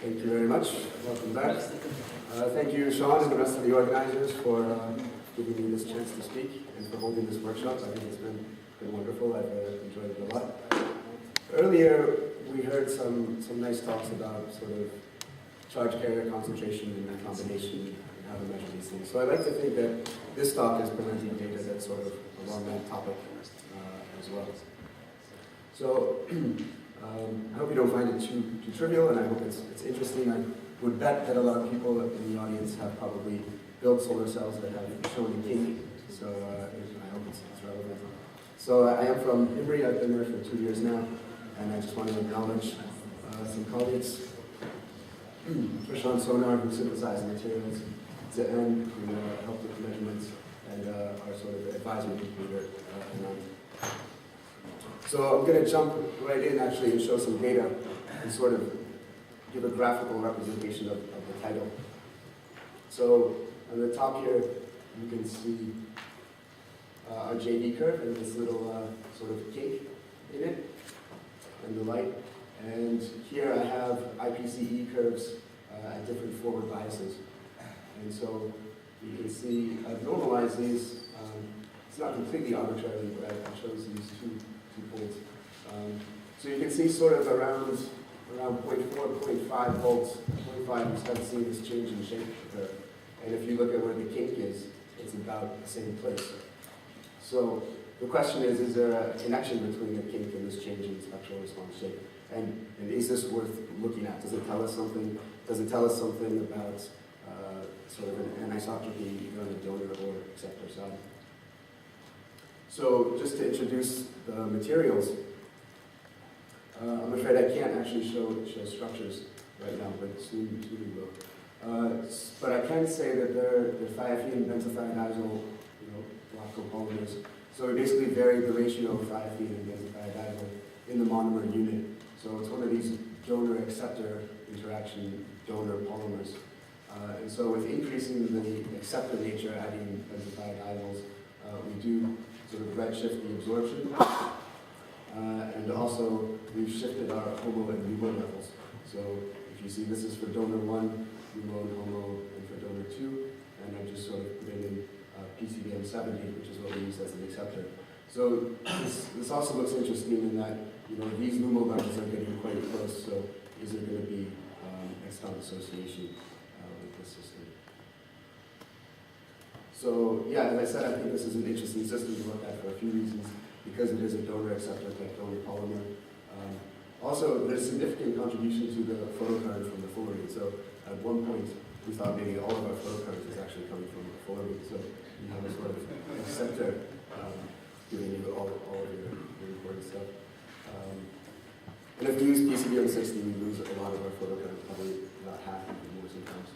Thank you very much. Welcome back. Thank you, Sean, and the rest of the organizers for giving me this chance to speak and for holding this workshop. I think it's been wonderful. I've enjoyed it a lot. Earlier, we heard some nice talks about sort of charge carrier concentration and recombination and how to measure these things. So I'd like to think that this talk is presenting data that's sort of along that topic as well. So I hope you don't find it too trivial, and I hope it's interesting. I would bet that a lot of people in the audience have probably built solar cells that have shown in Kink, so I hope it's relevant. So I am from IMRI. I've been there for 2 years now, and I just want to acknowledge some colleagues. Prashant Sonar, who synthesized materials, Zan, who helped with the measurements, and our sort of advisory leader, So I'm going to jump right in actually and show some data and sort of give a graphical representation of the title. So on the top here, you can see our JD curve and this little sort of kink in it, and the light. And here I have IPCE curves at different forward biases. And so you can see I've normalized these. It's not completely arbitrary, but I chose these two points. So you can see sort of around 0.4, 0.5 volts. 0.5, you start to see this change in shape occur. And if you look at where the kink is, it's about the same place. So the question is there a connection between the kink and this change in spectral response shape? And is this worth looking at? Does it tell us something? Does it tell us something about sort of an anisotropy either on the donor or acceptor side? So just to introduce the materials, I'm afraid I can't actually show structures right now, but soon we will. But I can say that they're thiophene benzothiodiazole, block copolymers. So we basically vary the ratio of thiophene and benzothiodiazole in the monomer unit. So it's one of these donor-acceptor interaction donor polymers. And so with increasing the acceptor nature, adding benzothiodiazoles, we do sort of redshift the absorption. And also, we've shifted our HOMO and LUMO levels. So if you see, this is for donor 1, LUMO and HOMO, and for donor 2. And I just sort of put in PCBM 70, which is what we use as an acceptor. So this also looks interesting in that, these LUMO levels are getting quite close. So is there going to be exton association with this system? So yeah, as I said, I think this is an interesting system to look at for a few reasons, because it is a donor-acceptor type donor polymer. Also, there's significant contribution to the photocurrent from the fullerene. So at one point, we thought maybe all of our photocurrent is actually coming from the fullerene. So you have a sort of acceptor giving you all of your important stuff. And if we use PCBM 60, we lose a lot of our photocurrent, probably about half, even more sometimes.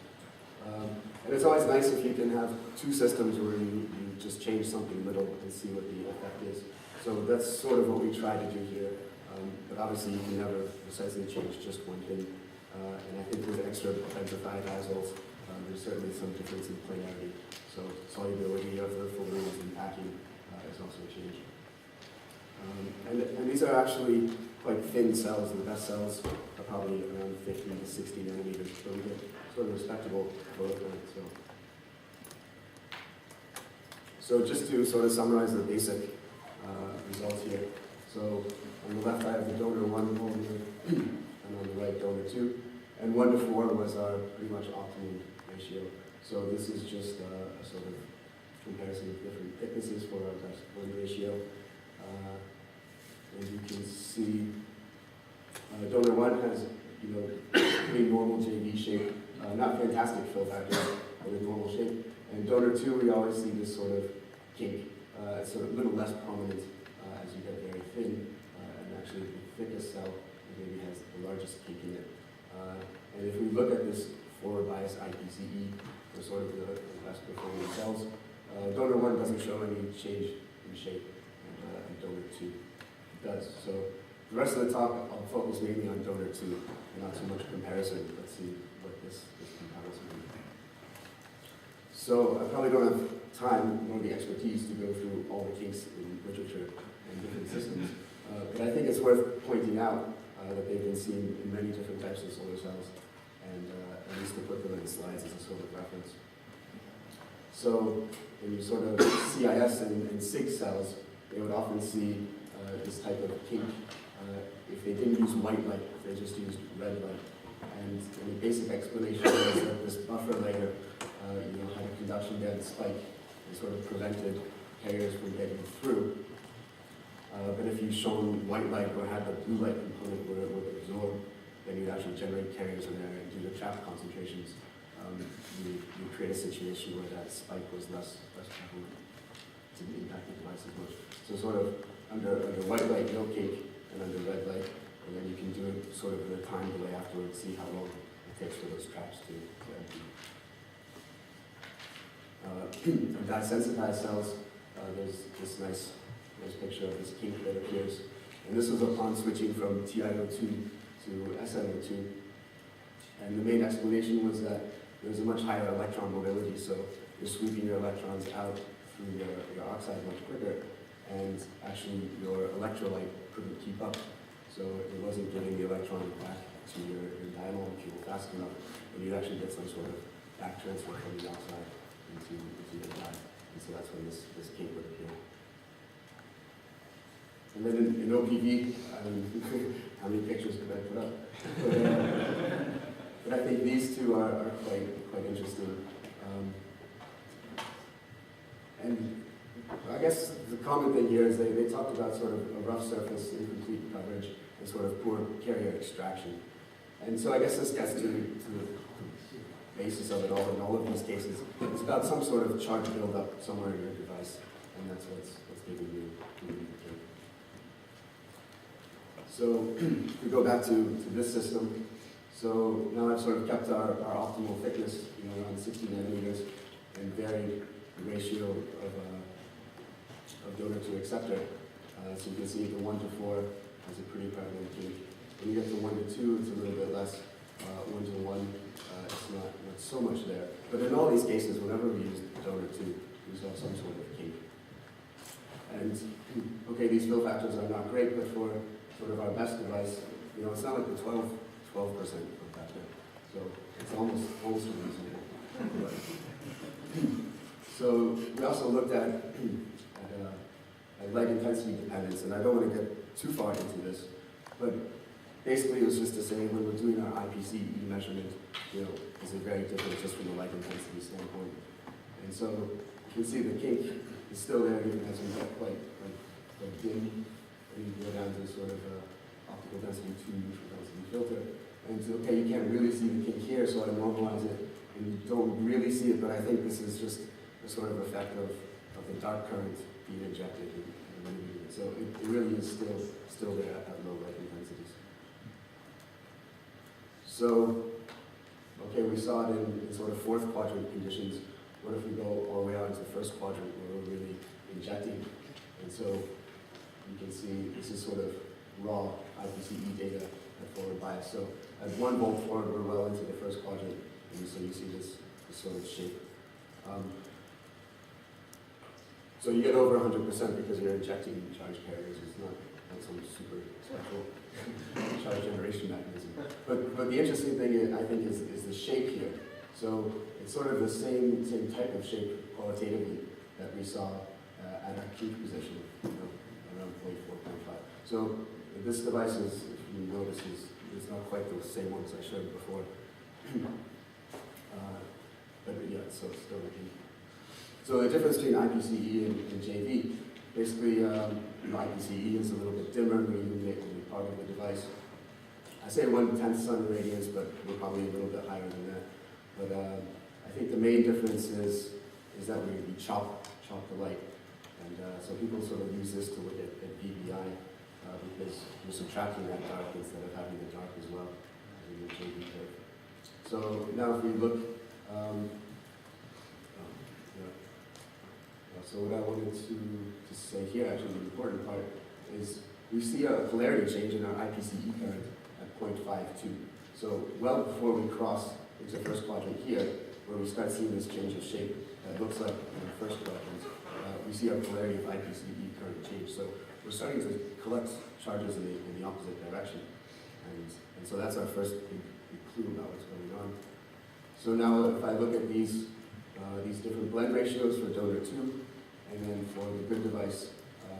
And it's always nice if you can have two systems where you just change something little and see what the effect is. So that's sort of what we try to do here. But obviously you can never precisely change just one thing. And I think with extra benzothiodiazoles, there's certainly some difference in polarity. So solubility of the fullerenes and packing is also changed. And these are actually quite thin cells. The best cells are probably around 50 to 60 nanometers. So we get sort of respectable photocurrent. So just to sort of summarize the basic results here. So on the left I have the donor 1 polymer, and on the right donor 2. And 1 to 4 was our pretty much optimum ratio. So this is just a sort of comparison of different thicknesses for our best blend ratio. And you can see donor 1 has pretty normal JV shape, not fantastic fill factor, but a normal shape. And donor 2, we always see this sort of kink. It's sort of a little less prominent as you get very thin, and actually the thickest cell maybe has the largest kink in it. And if we look at this forward bias IPCE for sort of the best performing cells, donor 1 doesn't show any change in shape, and donor 2 does. So the rest of the talk, I'll focus mainly on donor 2, and not so much comparison. Let's see what this comparison is. So I probably don't have time nor the expertise to go through all the kinks in literature and different systems, but I think it's worth pointing out that they've been seen in many different types of solar cells, and at least to put them in the slides as a sort of reference. So when you sort of CIS and SIG cells, they would often see this type of kink if they didn't use white light, if they just used red light. And the basic explanation is that this buffer layer had a conduction band spike and sort of prevented carriers from getting through. But if you shone white light or had the blue light component where it would absorb, then you'd actually generate carriers in there, and due to trap concentrations, you create a situation where that spike was less prevalent to impact the device as much. So sort of under white light, no kink, and under red light, and then you can do it sort of with a time delay afterwards, see how long it takes for those traps to empty. In dye-sensitized cells, there's this nice picture of this kink that appears. And this was upon switching from TiO2 to SiO2. And the main explanation was that there's a much higher electron mobility, so you're sweeping your electrons out through your oxide much quicker, and actually your electrolyte couldn't keep up. So it wasn't getting the electron back to your dye molecule fast enough, and you'd actually get some sort of back transfer from the oxide into the dye. And so that's when this kink would appear. And then in OPV, how many pictures could I put up? But I think these two are quite interesting. And I guess the common thing here is they talked about sort of a rough surface, incomplete coverage, and sort of poor carrier extraction. And so I guess this gets to the basis of it all in all of these cases. It's about some sort of charge buildup somewhere in your device, and that's what's giving you the kink. So we go back to this system. So now I've sort of kept our optimal thickness, around 60 nanometers, and varied the ratio of donor to acceptor. So you can see the 1 to 4 has a pretty prevalent kink. When you get to 1 to 2, it's a little bit less. 1 to 1, it's not so much there. But in all these cases, whenever we use donor 2, we saw some sort of kink. And okay, these fill factors are not great, but for sort of our best device, it's not like the 12% fill factor. So it's almost reasonable. So we also looked at light intensity dependence, and I don't want to get too far into this, but basically it was just to say when we're doing our IPCE measurement, is it very different just from a light intensity standpoint. And so you can see the kink is still there even as we get quite dim, and you go down to sort of optical density 2, neutral density filter. And so, okay, you can't really see the kink here, so I normalize it, and you don't really see it, but I think this is just a sort of effect of the dark current being injected and eliminating it. So it really is still there at low light intensities. So, okay, we saw it in sort of fourth quadrant conditions. What if we go all the way out into the first quadrant where we're really injecting? And so you can see this is sort of raw IPCE data at forward bias. So at 1 volt forward, we're well into the first quadrant, and so you see this sort of shape. So you get over 100% because you're injecting charge carriers. It's not some super special charge generation mechanism. But the interesting thing, I think, is the shape here. So it's sort of the same type of shape qualitatively that we saw at our kink position, around 44.5. So this device is, if you notice, is not quite the same one as I showed before. But yeah, so it's still a kink. So the difference between IPCE and JV, basically, IPCE is a little bit dimmer when you make part of the device. I say 1/10 sun radiance, but we're probably a little bit higher than that. But I think the main difference is that we chop the light. And so people sort of use this to look at VBI because you're subtracting that dark instead of having the dark as well in the JV curve. So now if we look, so what I wanted to say here, actually the important part, is we see a polarity change in our IPCE current at 0.52. So well before we cross into the first quadrant here, where we start seeing this change of shape that looks like in the first quadrant, we see our polarity of IPCE current change. So we're starting to collect charges in the opposite direction. And so that's our first big clue about what's going on. So now if I look at these different blend ratios for donor 2, and then for the good device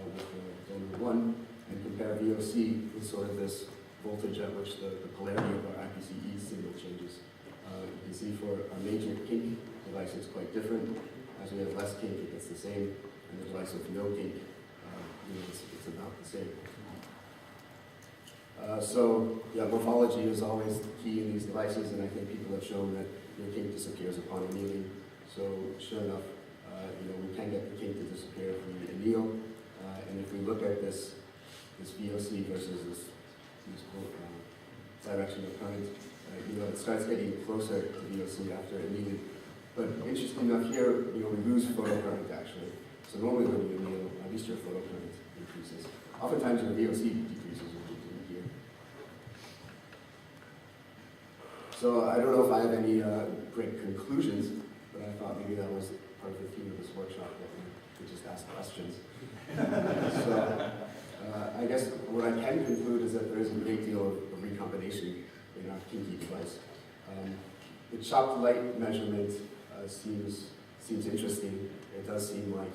with donor 1, and compare VOC with sort of this voltage at which the polarity of our IPCE signal changes. You can see for our major kink device it's quite different. As we have less kink, it gets the same, and the device with no kink, it's about the same. So yeah, morphology is always key in these devices, and I think people have shown that your kink disappears upon annealing. So sure enough, we can get the kink to disappear if we anneal, and if we look at this VOC versus this direction of current, it starts getting closer to VOC after annealing. But interesting enough here, we lose photocurrent actually. So normally when you anneal, at least your photocurrent increases. Oftentimes your VOC decreases when you do here. So I don't know if I have any great conclusions, but I thought maybe that was part of the theme of this workshop, that we just ask questions. So I guess what I can conclude is that there is a great deal of recombination in our kinky device. The chopped light measurement seems interesting. It does seem like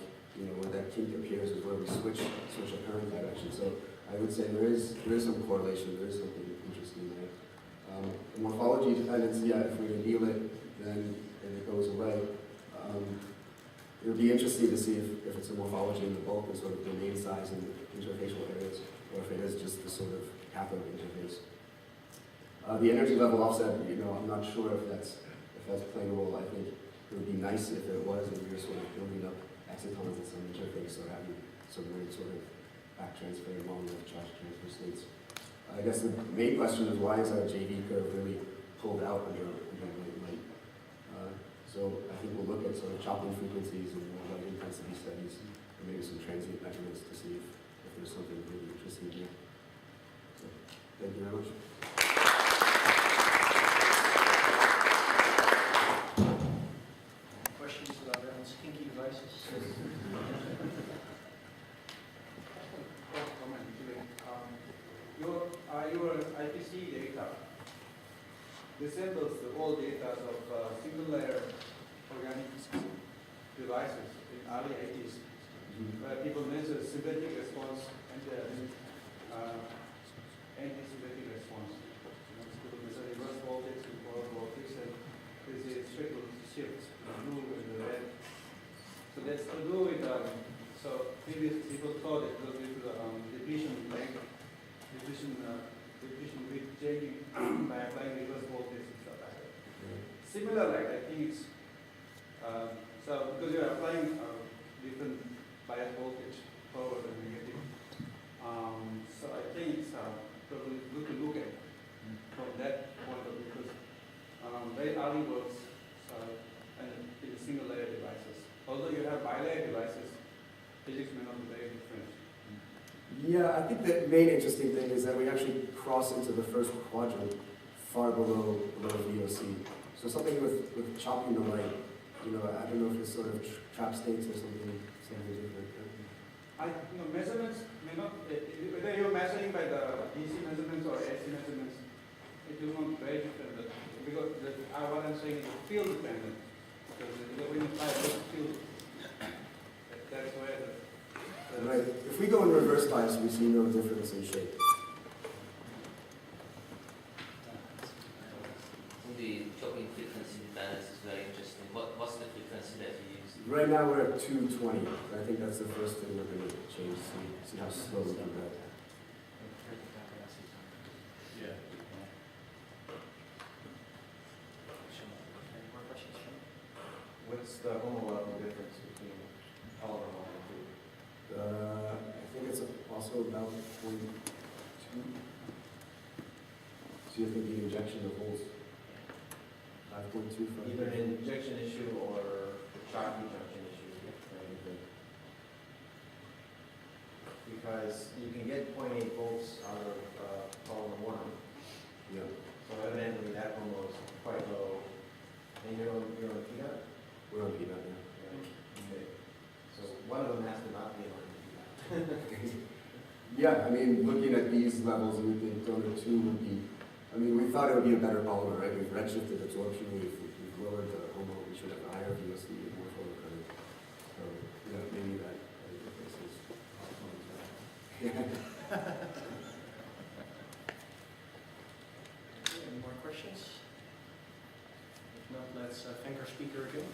where that kink appears is where we switch a current direction. So I would say there is some correlation. There is something interesting there. The morphology dependency, if we anneal it, then it goes away. It would be interesting to see if it's a morphology in the bulk and sort of domain size and interfacial areas, or if it is just the sort of cathode interface. The energy level offset, I'm not sure if that's playing a role. I think it would be nice if it was, and we were sort of building up excitons at some interface, or having some weird sort of back transfer along with charge transfer states. I guess the main question is, why is our JV curve really pulled out under white light? So I think we'll look at sort of chopping frequencies and light intensity studies, and maybe some transient measurements to see if there's something really interesting here. So thank you very much. Questions about everyone's kinky devices? Your IPCE data resembles the old data of single-layer organic devices in early 80s, where people measure sympathetic response and anti-sympathetic response. People measure reverse voltage and forward voltage, and there's a spectral shift, the blue and the red. So that's to do with, so previous people thought it was due to the depletion length, depletion with changing by applying reverse voltage and stuff like that. Similar, like I think it's, so because you're applying different bias voltage, forward and negative. So I think it's probably good to look at from that point of view, because very early works, and it's single layer devices. Although you have bilayer devices, physics may not be very different. Yeah, I think the main interesting thing is that we actually cross into the first quadrant far below VOC. So something with chopping the light, I don't know if it's sort of trap states or something different. Measurements may not, whether you're measuring by the DC measurements or AC measurements, it will not be very different. But because what I'm saying is field dependent. Because when you apply this field, that's where right. If we go in reverse bias, we see no difference in shape. The chopping frequency balance is very interesting. What's the frequency that you use? Right now we're at 220. I think that's the first thing we're going to change. See how slow we can go. Yeah. Any more questions? What's the homological difference between polymer and two? I think it's also about 0.2. So you think the injection of holes 5.2 from Either an injection issue or the shock rejection issue, right? Because you can get 0.8 volts out of polymer 1. Yeah. So evidently that one was quite low. And you're on PDOT? We're on PDOT now. Yeah. Okay. So one of them has to not be on PDOT. Yeah, I mean, looking at these levels, we think donor 2 would be thought it would be a better polymer, right? We've redshifted absorption, we've lowered the HOMO, we should have a higher VOC and more photocurrent. So, yeah, maybe that replaces Any more questions? If not, let's thank our speaker again.